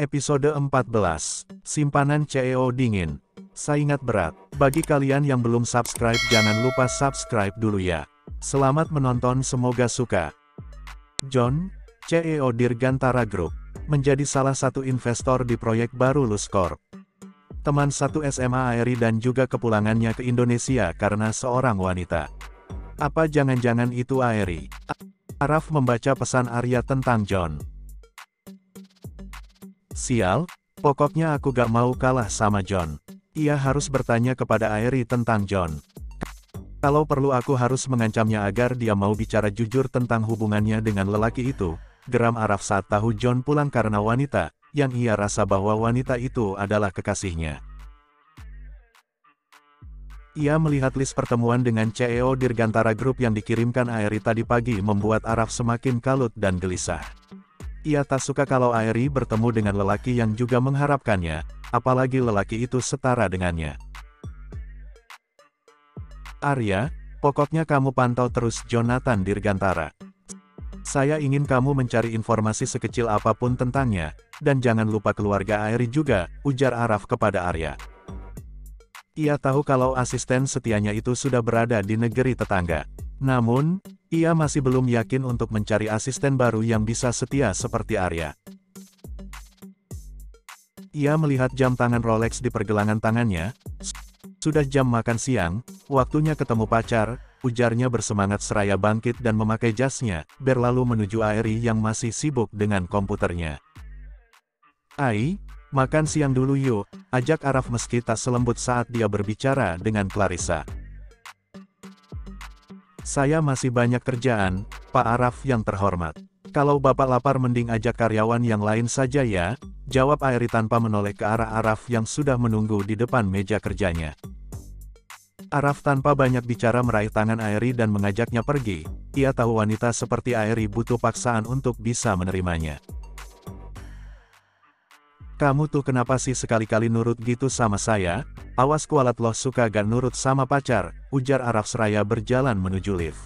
Episode 14, Simpanan CEO Dingin. Saingat berat. Bagi kalian yang belum subscribe jangan lupa subscribe dulu ya. Selamat menonton, semoga suka. John, CEO Dirgantara Group, menjadi salah satu investor di proyek baru Luscorp. Teman satu SMA Aeri dan juga kepulangannya ke Indonesia karena seorang wanita. Apa jangan-jangan itu Aeri? Araf membaca pesan Arya tentang John. Sial, pokoknya aku gak mau kalah sama John. Ia harus bertanya kepada Aeri tentang John. Kalau perlu aku harus mengancamnya agar dia mau bicara jujur tentang hubungannya dengan lelaki itu. Geram Araf saat tahu John pulang karena wanita, yang ia rasa bahwa wanita itu adalah kekasihnya. Ia melihat list pertemuan dengan CEO Dirgantara Group yang dikirimkan Aeri tadi pagi membuat Araf semakin kalut dan gelisah. Ia tak suka kalau Aeri bertemu dengan lelaki yang juga mengharapkannya, apalagi lelaki itu setara dengannya. Arya, pokoknya kamu pantau terus Jonathan Dirgantara. Saya ingin kamu mencari informasi sekecil apapun tentangnya, dan jangan lupa keluarga Aeri juga, ujar Araf kepada Arya. Ia tahu kalau asisten setianya itu sudah berada di negeri tetangga. Namun, ia masih belum yakin untuk mencari asisten baru yang bisa setia seperti Arya. Ia melihat jam tangan Rolex di pergelangan tangannya. Sudah jam makan siang, waktunya ketemu pacar, ujarnya bersemangat seraya bangkit dan memakai jasnya, berlalu menuju Aeri yang masih sibuk dengan komputernya. Ai, makan siang dulu yuk, ajak Araf meski tak selembut saat dia berbicara dengan Clarissa. Saya masih banyak kerjaan, Pak Araf yang terhormat. Kalau Bapak lapar mending ajak karyawan yang lain saja ya, jawab Aeri tanpa menoleh ke arah Araf yang sudah menunggu di depan meja kerjanya. Araf tanpa banyak bicara meraih tangan Aeri dan mengajaknya pergi. Ia tahu wanita seperti Aeri butuh paksaan untuk bisa menerimanya. Kamu tuh kenapa sih sekali-kali nurut gitu sama saya? Awas kualat loh suka gak nurut sama pacar, ujar Araf seraya berjalan menuju lift.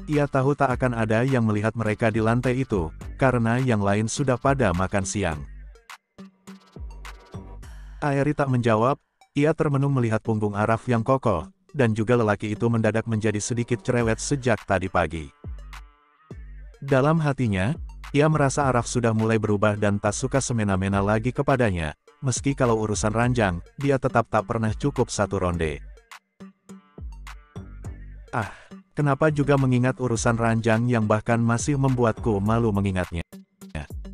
Ia tahu tak akan ada yang melihat mereka di lantai itu, karena yang lain sudah pada makan siang. Aeri tak menjawab, ia termenung melihat punggung Araf yang kokoh, dan juga lelaki itu mendadak menjadi sedikit cerewet sejak tadi pagi. Dalam hatinya, ia merasa Araf sudah mulai berubah dan tak suka semena-mena lagi kepadanya, meski kalau urusan ranjang, dia tetap tak pernah cukup satu ronde. Ah, kenapa juga mengingat urusan ranjang yang bahkan masih membuatku malu mengingatnya.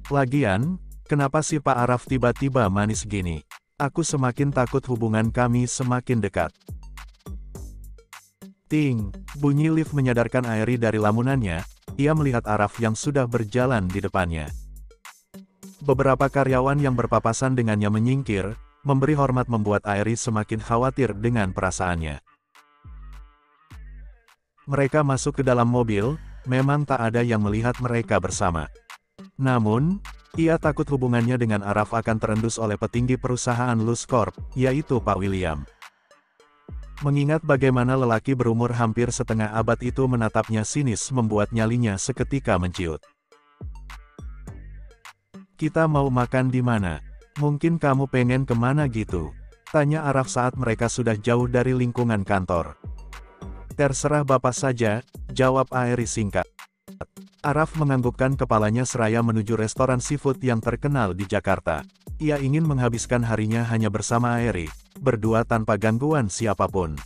Lagian, kenapa sih Pak Araf tiba-tiba manis gini? Aku semakin takut hubungan kami semakin dekat. Ting, bunyi lift menyadarkan Aeri dari lamunannya. Ia melihat Araf yang sudah berjalan di depannya. Beberapa karyawan yang berpapasan dengannya menyingkir, memberi hormat membuat Aeri semakin khawatir dengan perasaannya. Mereka masuk ke dalam mobil, memang tak ada yang melihat mereka bersama. Namun, ia takut hubungannya dengan Araf akan terendus oleh petinggi perusahaan Luscorp, yaitu Pak William. Mengingat bagaimana lelaki berumur hampir setengah abad itu menatapnya sinis membuat nyalinya seketika menciut. Kita mau makan di mana? Mungkin kamu pengen kemana gitu? Tanya Araf saat mereka sudah jauh dari lingkungan kantor. Terserah Bapak saja, jawab Aeri singkat. Araf menganggukkan kepalanya seraya menuju restoran seafood yang terkenal di Jakarta. Ia ingin menghabiskan harinya hanya bersama Aeri, berdua tanpa gangguan siapapun.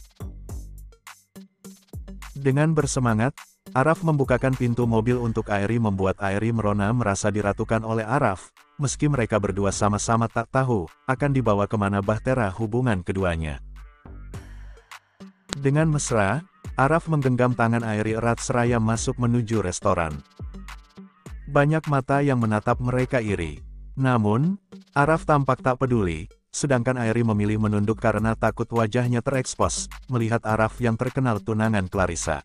Dengan bersemangat, Araf membukakan pintu mobil untuk Aeri membuat Aeri merona merasa diratukan oleh Araf, meski mereka berdua sama-sama tak tahu, akan dibawa kemana bahtera hubungan keduanya. Dengan mesra, Araf menggenggam tangan Aeri erat seraya masuk menuju restoran. Banyak mata yang menatap mereka iri. Namun, Araf tampak tak peduli, sedangkan Aeri memilih menunduk karena takut wajahnya terekspos, melihat Araf yang terkenal tunangan Clarissa.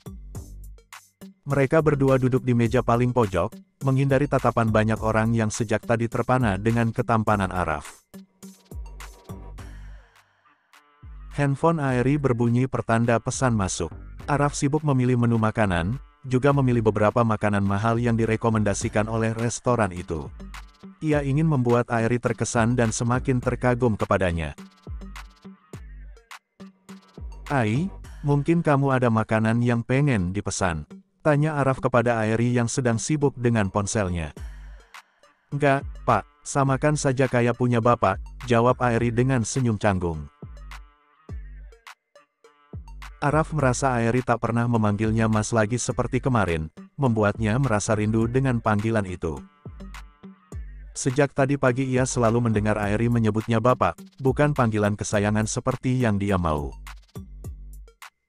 Mereka berdua duduk di meja paling pojok, menghindari tatapan banyak orang yang sejak tadi terpana dengan ketampanan Araf. Handphone Aeri berbunyi pertanda pesan masuk. Araf sibuk memilih menu makanan, juga memilih beberapa makanan mahal yang direkomendasikan oleh restoran itu. Ia ingin membuat Airi terkesan dan semakin terkagum kepadanya. "Ai, mungkin kamu ada makanan yang pengen dipesan?" tanya Araf kepada Airi yang sedang sibuk dengan ponselnya. "Enggak, Pak, samakan saja kayak punya bapak," jawab Airi dengan senyum canggung. Araf merasa Airi tak pernah memanggilnya Mas lagi seperti kemarin, membuatnya merasa rindu dengan panggilan itu. Sejak tadi pagi ia selalu mendengar Airi menyebutnya bapak, bukan panggilan kesayangan seperti yang dia mau.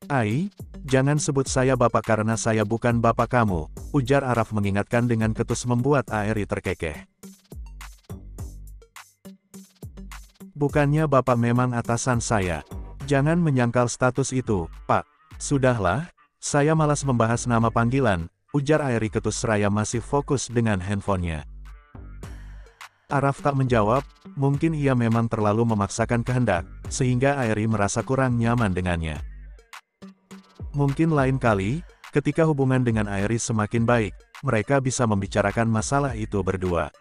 "Ai, jangan sebut saya bapak karena saya bukan bapak kamu," ujar Araf mengingatkan dengan ketus membuat Airi terkekeh. "Bukannya bapak memang atasan saya. Jangan menyangkal status itu, Pak." "Sudahlah, saya malas membahas nama panggilan," ujar Airi ketus seraya masih fokus dengan handphonenya. Araf tak menjawab, mungkin ia memang terlalu memaksakan kehendak, sehingga Airi merasa kurang nyaman dengannya. Mungkin lain kali, ketika hubungan dengan Airi semakin baik, mereka bisa membicarakan masalah itu berdua.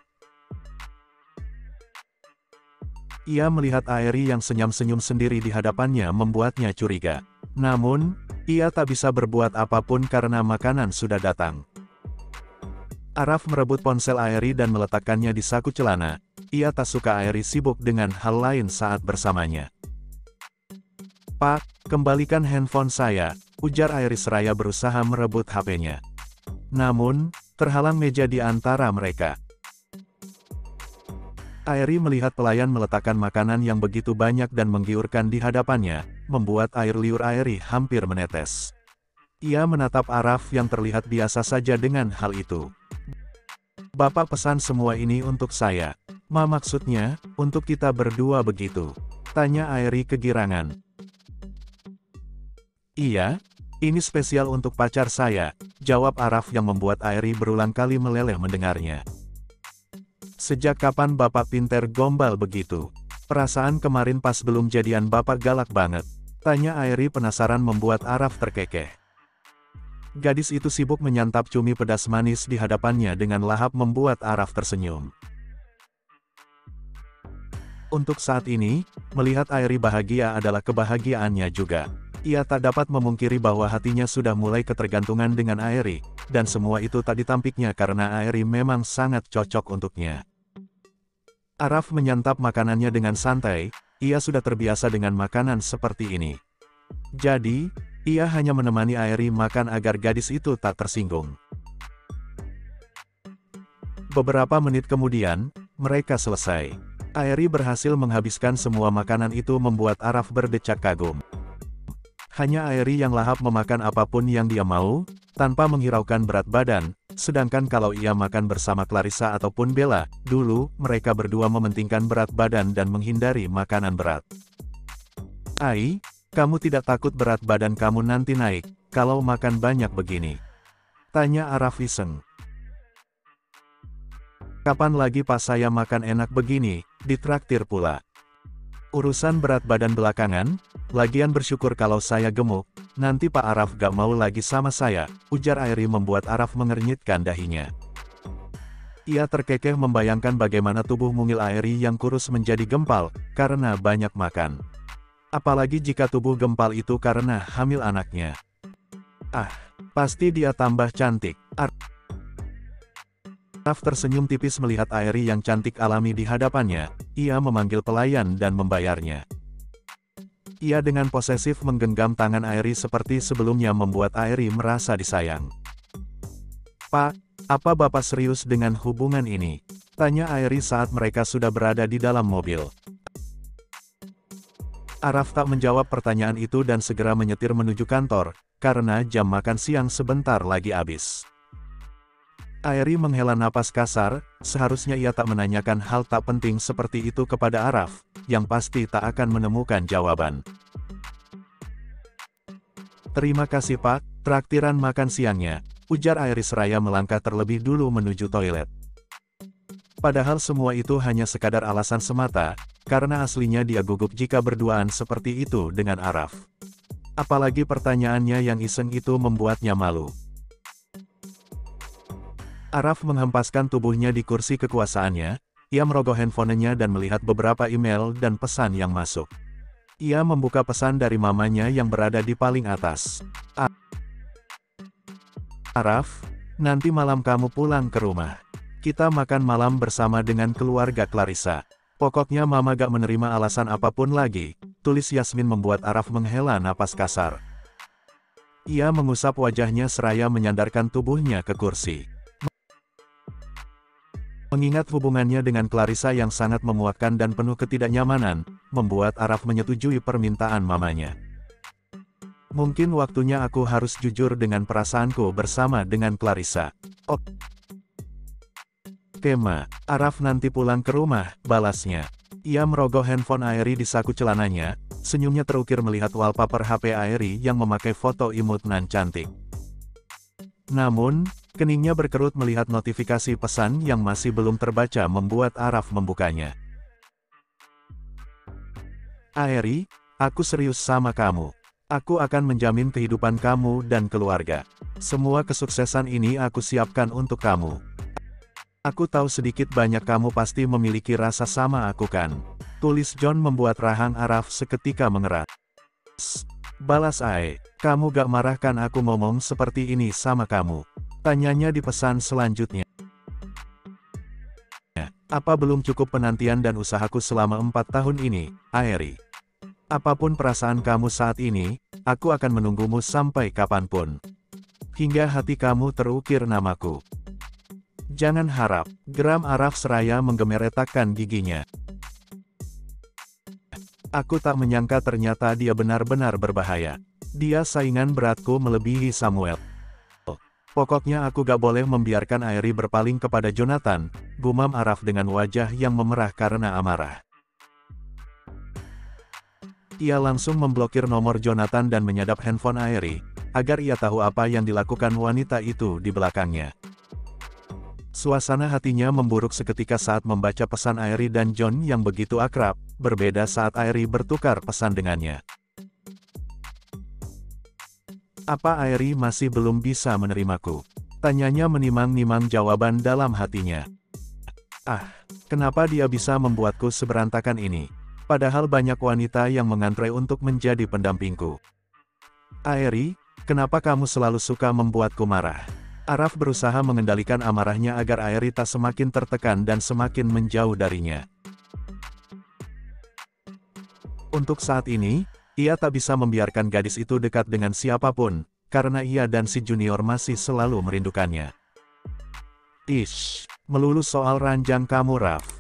Ia melihat Airi yang senyum-senyum sendiri di hadapannya membuatnya curiga. Namun, ia tak bisa berbuat apapun karena makanan sudah datang. Araf merebut ponsel Airi dan meletakkannya di saku celana. Ia tak suka Airi sibuk dengan hal lain saat bersamanya. "Pak, kembalikan handphone saya," ujar Airi seraya berusaha merebut HP-nya. Namun, terhalang meja di antara mereka. Airi melihat pelayan meletakkan makanan yang begitu banyak dan menggiurkan di hadapannya, membuat air liur Airi hampir menetes. Ia menatap Araf yang terlihat biasa saja dengan hal itu. "Bapak pesan semua ini untuk saya." Maksudnya, untuk kita berdua begitu?" tanya Airi kegirangan. "Iya, ini spesial untuk pacar saya," jawab Araf yang membuat Airi berulang kali meleleh mendengarnya. "Sejak kapan bapak pinter gombal begitu? Perasaan kemarin pas belum jadian bapak galak banget," tanya Airi penasaran membuat Araf terkekeh. Gadis itu sibuk menyantap cumi pedas manis di hadapannya dengan lahap membuat Araf tersenyum. Untuk saat ini, melihat Airi bahagia adalah kebahagiaannya juga. Ia tak dapat memungkiri bahwa hatinya sudah mulai ketergantungan dengan Airi, dan semua itu tak ditampiknya karena Airi memang sangat cocok untuknya. Araf menyantap makanannya dengan santai, ia sudah terbiasa dengan makanan seperti ini. Jadi, ia hanya menemani Airi makan agar gadis itu tak tersinggung. Beberapa menit kemudian, mereka selesai. Airi berhasil menghabiskan semua makanan itu membuat Araf berdecak kagum. Hanya Airi yang lahap memakan apapun yang dia mau, tanpa menghiraukan berat badan, sedangkan kalau ia makan bersama Clarissa ataupun Bella, dulu, mereka berdua mementingkan berat badan dan menghindari makanan berat. "Ai, kamu tidak takut berat badan kamu nanti naik, kalau makan banyak begini?" tanya Araf iseng. "Kapan lagi pas saya makan enak begini, ditraktir pula. Urusan berat badan belakangan, lagian bersyukur kalau saya gemuk, nanti Pak Araf gak mau lagi sama saya," ujar Airi membuat Araf mengernyitkan dahinya. Ia terkekeh membayangkan bagaimana tubuh mungil Airi yang kurus menjadi gempal, karena banyak makan. Apalagi jika tubuh gempal itu karena hamil anaknya. "Ah, pasti dia tambah cantik." Araf tersenyum tipis melihat Airi yang cantik alami di hadapannya. Ia memanggil pelayan dan membayarnya. Ia dengan posesif menggenggam tangan Airi seperti sebelumnya membuat Airi merasa disayang. "Pak, apa Bapak serius dengan hubungan ini?" tanya Airi saat mereka sudah berada di dalam mobil. Araf tak menjawab pertanyaan itu dan segera menyetir menuju kantor, karena jam makan siang sebentar lagi habis. Airi menghela napas kasar, seharusnya ia tak menanyakan hal tak penting seperti itu kepada Araf, yang pasti tak akan menemukan jawaban. "Terima kasih Pak, traktiran makan siangnya," ujar Airi seraya melangkah terlebih dulu menuju toilet. Padahal semua itu hanya sekadar alasan semata, karena aslinya dia gugup jika berduaan seperti itu dengan Araf. Apalagi pertanyaannya yang iseng itu membuatnya malu. Araf menghempaskan tubuhnya di kursi kekuasaannya, ia merogoh handphonenya dan melihat beberapa email dan pesan yang masuk. Ia membuka pesan dari mamanya yang berada di paling atas. Araf, nanti malam kamu pulang ke rumah. Kita makan malam bersama dengan keluarga Clarissa. Pokoknya mama gak menerima alasan apapun lagi, tulis Yasmin membuat Araf menghela napas kasar. Ia mengusap wajahnya seraya menyandarkan tubuhnya ke kursi. Mengingat hubungannya dengan Clarissa yang sangat memuakkan dan penuh ketidaknyamanan, membuat Araf menyetujui permintaan mamanya. Mungkin waktunya aku harus jujur dengan perasaanku bersama dengan Clarissa. Oke ma, Araf nanti pulang ke rumah, balasnya. Ia merogoh handphone Aeri di saku celananya, senyumnya terukir melihat wallpaper HP Aeri yang memakai foto imut nan cantik. Namun, keningnya berkerut melihat notifikasi pesan yang masih belum terbaca membuat Araf membukanya. Aeri, aku serius sama kamu. Aku akan menjamin kehidupan kamu dan keluarga. Semua kesuksesan ini aku siapkan untuk kamu. Aku tahu sedikit banyak kamu pasti memiliki rasa sama aku kan? Tulis John membuat rahang Araf seketika mengeras. Balas Ae, kamu gak marah kan aku ngomong seperti ini sama kamu? Tanyanya di pesan selanjutnya. Apa belum cukup penantian dan usahaku selama 4 tahun ini, Aeri? Apapun perasaan kamu saat ini, aku akan menunggumu sampai kapanpun. Hingga hati kamu terukir namaku. Jangan harap, geram Araf seraya menggemeretakkan giginya. Aku tak menyangka ternyata dia benar-benar berbahaya. Dia saingan beratku melebihi Samuel. Pokoknya aku gak boleh membiarkan Aeri berpaling kepada Jonathan, gumam Araf dengan wajah yang memerah karena amarah. Ia langsung memblokir nomor Jonathan dan menyadap handphone Aeri, agar ia tahu apa yang dilakukan wanita itu di belakangnya. Suasana hatinya memburuk seketika saat membaca pesan Aeri dan John yang begitu akrab, berbeda saat Aeri bertukar pesan dengannya. Apa Aeri masih belum bisa menerimaku? Tanyanya menimang-nimang jawaban dalam hatinya. Kenapa dia bisa membuatku seberantakan ini? Padahal banyak wanita yang mengantre untuk menjadi pendampingku. Aeri, kenapa kamu selalu suka membuatku marah? Araf berusaha mengendalikan amarahnya agar Aeri tak semakin tertekan dan semakin menjauh darinya. Untuk saat ini, ia tak bisa membiarkan gadis itu dekat dengan siapapun, karena ia dan si junior masih selalu merindukannya. Melulu soal ranjang kamu Raf.